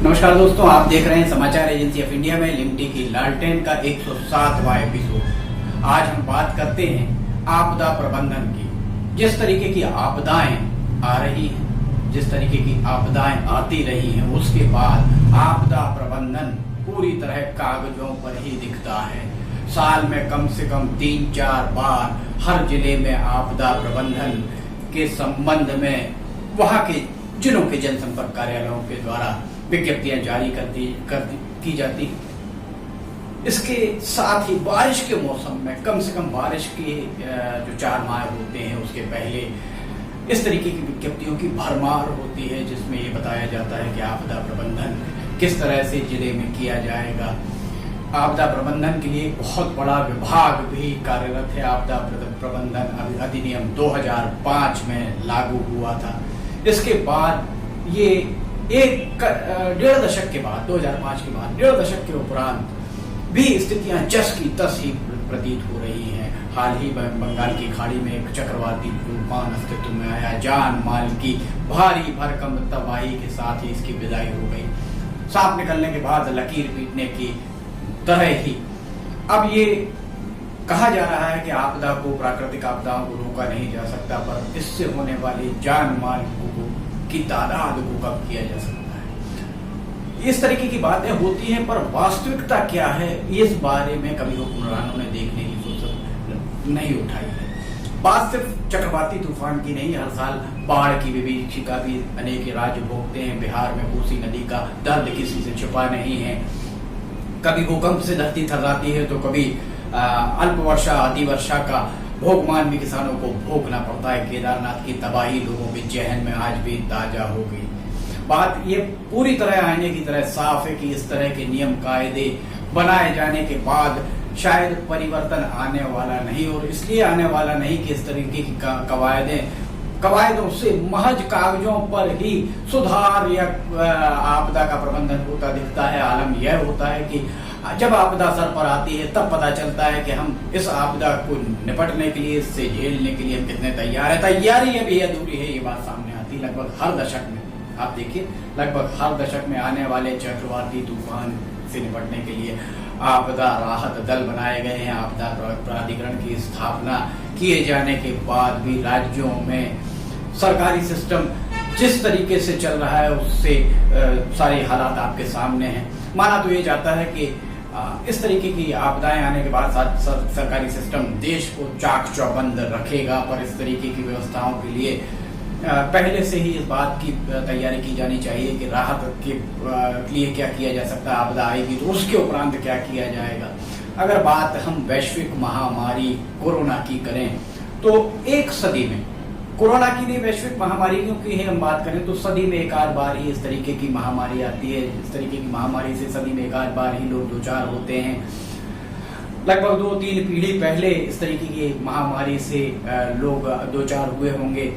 नमस्कार दोस्तों, आप देख रहे हैं समाचार एजेंसी ऑफ इंडिया में लिमटी की लालटेन का 107वां एपिसोड। आज हम बात करते हैं आपदा प्रबंधन की। जिस तरीके की आपदाएं आ रही हैं, जिस तरीके की आपदाएं आती रही हैं, उसके बाद आपदा प्रबंधन पूरी तरह कागजों पर ही दिखता है। साल में कम से कम 3-4 बार हर जिले में आपदा प्रबंधन के संबंध में वहां के जिलों के जनसंपर्क कार्यालयों के द्वारा विज्ञप्तियां जारी की जाती। इसके साथ ही बारिश के मौसम में कम से कम बारिश के जो 4 माह होते हैं उसके पहले इस तरीके की विज्ञप्तियों की भरमार होती है, जिसमें ये बताया जाता है कि आपदा प्रबंधन किस तरह से जिले में किया जाएगा। आपदा प्रबंधन के लिए बहुत बड़ा विभाग भी कार्यरत है। आपदा प्रबंधन अधिनियम 2005 में लागू हुआ था। इसके बाद ये 1.5 दशक के बाद, 2005 के बाद 1.5 दशक के उपरांत भी स्थितियां जस की तस ही प्रतीत हो रही हैं। हाल ही बंगाल की खाड़ी में एक चक्रवाती तूफान अस्तित्व में आया। जान माल की भारी भरकम तबाही के साथ ही इसकी विदाई हो गई। सांप निकलने के बाद लकीर पीटने की तरह ही अब ये कहा जा रहा है कि आपदा को, प्राकृतिक आपदाओं को रोका नहीं जा सकता, पर इससे होने वाली जान माल की तादाद को कम किया जा सकता है। इस तरीके की बातें होती हैं, पर वास्तविकता क्या है इस बारे में कभी हुक्मरानों ने देखने की फुर्सत नहीं उठाई है। बात सिर्फ चक्रवाती तूफान की नहीं, हर साल बाढ़ की विभीषिका भी अनेक राज्य भोगते हैं। बिहार में कोसी नदी का दर्द किसी से छुपा नहीं है। कभी भूकंप से धरती थर्राती है तो कभी अल्प वर्षा, अति वर्षा का भोगमान भी किसानों को भोगना पड़ता है। केदारनाथ की तबाही लोगों के जहन में आज भी ताजा हो गई। बात ये पूरी तरह आईने की तरह साफ है कि इस तरह के नियम कायदे बनाए जाने के बाद शायद परिवर्तन आने वाला नहीं, और इसलिए आने वाला नहीं कि इस तरीके की कवायदों से महज कागजों पर ही सुधार या आपदा का प्रबंधन होता दिखता है। आलम यह होता है कि जब आपदा सर पर आती है तब पता चलता है कि हम इस आपदा को निपटने के लिए, इससे झेलने के लिए हम कितने तैयार है। तैयारी अभी अधूरी है, ये बात सामने आती है। लगभग हर दशक में आप देखिए, लगभग हर दशक में आने वाले चक्रवाती तूफान से निपटने के लिए आपदा राहत दल बनाए गए हैं। आपदा प्राधिकरण की स्थापना किए जाने के बाद भी राज्यों में सरकारी सिस्टम जिस तरीके से चल रहा है उससे सारे हालात आपके सामने हैं। माना तो ये जाता है कि इस तरीके की आपदाएं आने के बाद सरकारी सिस्टम देश को चाक चौबंद रखेगा, पर इस तरीके की व्यवस्थाओं के लिए पहले से ही इस बात की तैयारी की जानी चाहिए कि राहत के लिए क्या किया जा सकता है। आपदा आएगी तो उसके उपरांत क्या किया जाएगा। अगर बात हम वैश्विक महामारी कोरोना की करें तो एक सदी में कोरोना की नहीं, वैश्विक महामारियों की हम बात करें तो सदी में एक आध बार ही इस तरीके की महामारी आती है। इस तरीके की महामारी से सदी में एक आध बार ही लोग दो चार होते हैं। लगभग 2-3 पीढ़ी पहले इस तरीके की महामारी से लोग दो चार हुए होंगे।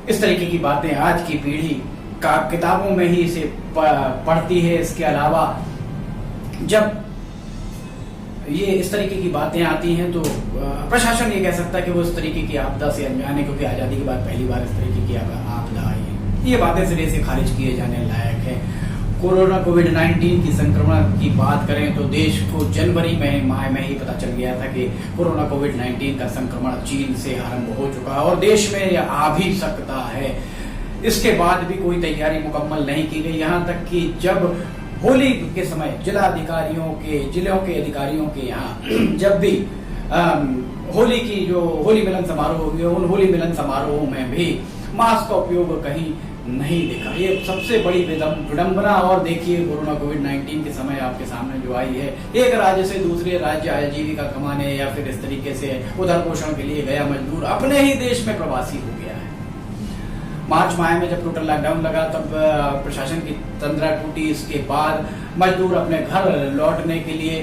इस तरीके की बातें आज की पीढ़ी का किताबों में ही इसे पढ़ती है। इसके अलावा जब ये इस तरीके की बातें आती हैं तो प्रशासन ये कह सकता है कि वो इस तरीके की आपदा से अनजान है, क्योंकि आजादी के बाद पहली बार इस तरीके की आपदा आई है। ये बातें सिरे से खारिज किए जाने लायक है। कोरोना कोविड-19 की संक्रमण की बात करें तो देश को जनवरी माह में ही पता चल गया था कि कोरोना कोविड-19 का संक्रमण चीन से आरंभ हो चुका है और देश में यह आ भी सकता है। इसके बाद भी कोई तैयारी मुकम्मल नहीं की गई। यहाँ तक कि जब होली के समय जिलों के अधिकारियों के यहाँ जब भी होली की जो होली मिलन समारोह हुए, उन होली मिलन समारोह में भी मास्क का उपयोग कहीं नहीं देखा। ये सबसे बड़ी विडंबना। और देखिए कोरोना कोविड-19 के समय आपके सामने जो आई है, एक राज्य से दूसरे राज्य आजीविका कमाने या फिर इस तरीके से उधर पोषण के लिए गया मजदूर अपने ही देश में प्रवासी हो गया है। मार्च माह में जब टोटल लॉकडाउन लगा तब प्रशासन की तंद्रा टूटी। इसके बाद मजदूर अपने घर लौटने के लिए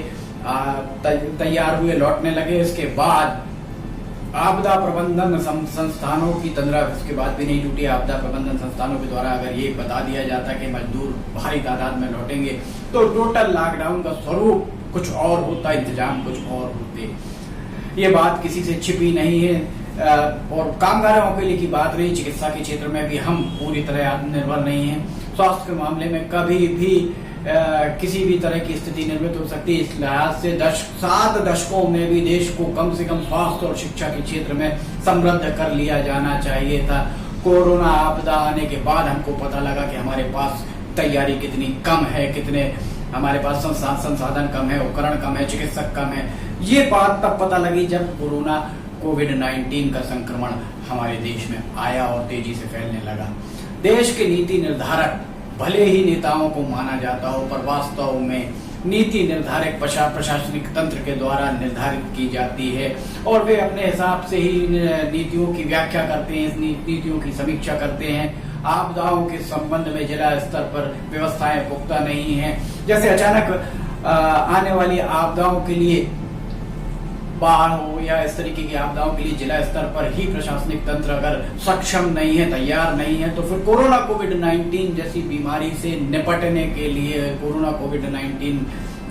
तैयार हुए, लौटने लगे। इसके बाद आपदा प्रबंधन संस्थानों की तंद्रा इसके बाद भी नहीं टूटी। आपदा प्रबंधन संस्थानों के द्वारा अगर ये बता दिया जाता कि मजदूर भारी तादाद में लौटेंगे तो टोटल लॉकडाउन का स्वरूप कुछ और होता, इंतजाम कुछ और होते। ये बात किसी से छिपी नहीं है। और कामगारों के लिए की बात रही, चिकित्सा के क्षेत्र में भी हम पूरी तरह आत्मनिर्भर नहीं हैं। स्वास्थ्य के मामले में कभी भी किसी भी तरह की स्थिति निर्मित हो सकती है। इस लिहाज से 7 दशकों में भी देश को कम से कम स्वास्थ्य और शिक्षा के क्षेत्र में समृद्ध कर लिया जाना चाहिए था। कोरोना आपदा आने के बाद हमको पता लगा कि हमारे पास तैयारी कितनी कम है, कितने हमारे पास संसाधन कम है, उपकरण कम है, चिकित्सक कम है। ये बात तब पता लगी जब कोविड-19 का संक्रमण हमारे देश में आया और तेजी से फैलने लगा। देश के नीति निर्धारक भले ही नेताओं को माना जाता हो, पर वास्तव में नीति निर्धारक प्रशासनिक तंत्र के द्वारा निर्धारित की जाती है और वे अपने हिसाब से ही नीतियों की व्याख्या करते हैं, नीतियों की समीक्षा करते हैं। आपदाओं के संबंध में जिला स्तर पर व्यवस्थाएं पुख्ता नहीं है। जैसे अचानक आने वाली आपदाओं के लिए, बाढ़ हो या इस तरीके की आपदाओं के लिए जिला स्तर पर ही प्रशासनिक तंत्र अगर सक्षम नहीं है, तैयार नहीं है, तो फिर कोविड-19 जैसी बीमारी से निपटने के लिए, कोविड-19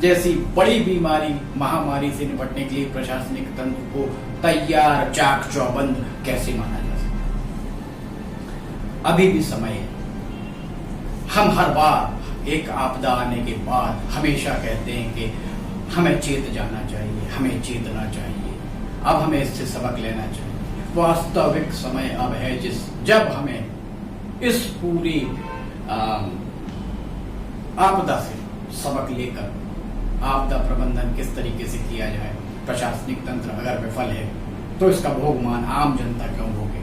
जैसी बड़ी बीमारी, महामारी से निपटने के लिए प्रशासनिक तंत्र को तैयार, चाक चौबंद कैसे माना जा सकता? अभी भी समय है। हम हर बार एक आपदा आने के बाद हमेशा कहते हैं कि हमें चेत जाना चाहिए, हमें चेतना चाहिए, अब हमें इससे सबक लेना चाहिए। वास्तविक समय अब है जब हमें इस पूरी आपदा से सबक लेकर आपदा प्रबंधन किस तरीके से किया जाए। प्रशासनिक तंत्र अगर विफल है तो इसका भोगमान आम जनता क्यों भोगे?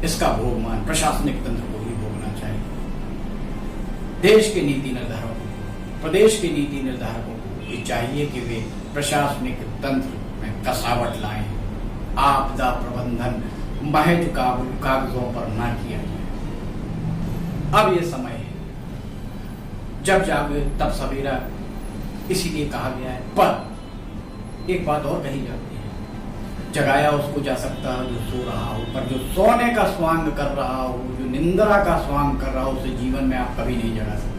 इसका भोगमान प्रशासनिक तंत्र को ही भोगना चाहिए। देश के नीति निर्धारकों, प्रदेश के नीति निर्धारकों ये चाहिए कि वे प्रशासनिक तंत्र में कसावट लाएं। आपदा प्रबंधन महज कागजों पर ना किया जाए। अब ये समय है, जब जागे तब सवेरा, इसीलिए कहा गया है। पर एक बात और कही जाती है, जगाया उसको जा सकता है जो सो रहा हो, पर जो सोने का स्वांग कर रहा हो, जो निंद्रा का स्वांग कर रहा हो, उसे जीवन में आप कभी नहीं जगा सकते।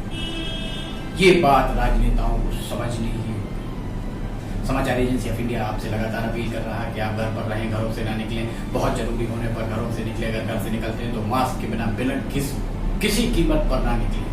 ये बात राजनेताओं को समझनी है। समाचार एजेंसी ऑफ इंडिया आपसे लगातार अपील कर रहा है कि आप घर पर रहें, घरों से ना निकलें। बहुत जरूरी होने पर घरों से निकले, अगर घर से निकलते हैं तो मास्क के बिना किसी कीमत पर ना निकलें।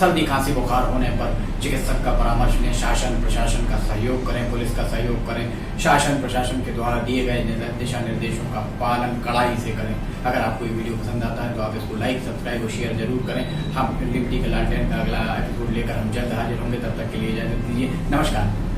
सर्दी खांसी बुखार होने पर चिकित्सक का परामर्श लें। शासन प्रशासन का सहयोग करें, पुलिस का सहयोग करें। शासन प्रशासन के द्वारा दिए गए दिशा निर्देशों का पालन कड़ाई से करें। अगर आपको ये वीडियो पसंद आता है तो आप इसको लाइक, सब्सक्राइब और शेयर जरूर करें। हम लिमटी के लालटेन का अगला एपिसोड लेकर हम जल्द हाजिर होंगे। तब तक के लिए इजाजत दीजिए। नमस्कार।